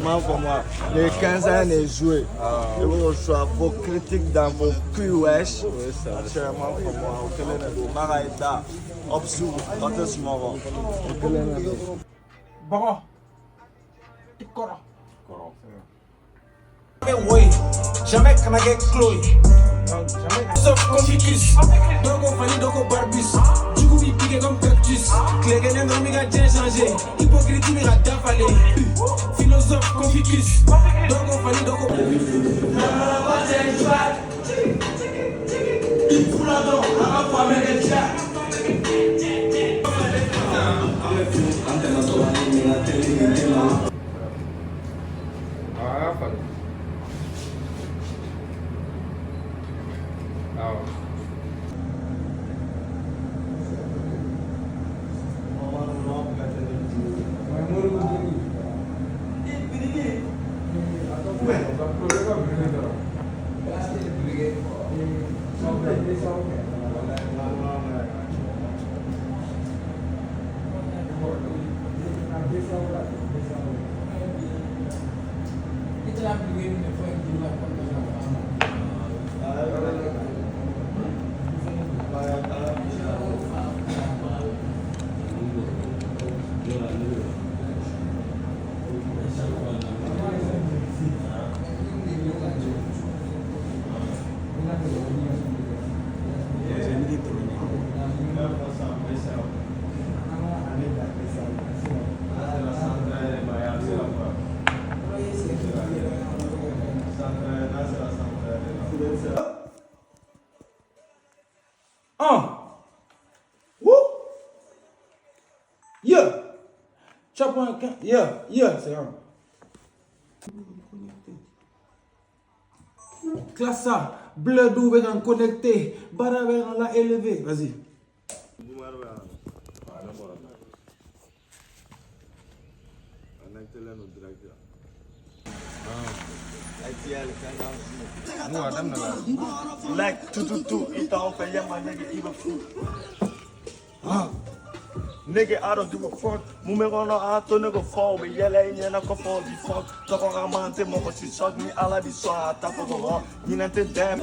Pour moi, les 15 ans est joué. Et vous reçoivez vos critiques dans vos culs, wesh. Actuellement, pour moi, au Kélénédo, Maraïda, Opsu, Otis Moro. Au Kélénédo. Bon. Koro. Jamais qu'on a get Chloé. Sauf comme Ficus. Donc on fanny, donc on barbus. Du coup, il pique comme cactus. Clégène, non, mais gars, changé. Hypocrite, mais gars, d'affalé. Philosophe comme Ficus. Donc on fanny, donc on. Il fout la dent, à la fois, mais les chats. C'est un. Classe ça, bleu d'ouvert en connecté, baraber en la élevé. Vas-y. Like, tout, il t'a fait y'a ma nigga, il va fou. Nigga, I don't give a fuck. Mumerono ato nigga fall, but yellow in yana ko fall be fuck. Toko ramante mo ko si shock me ala bi so ata ko go. Ni nante dem.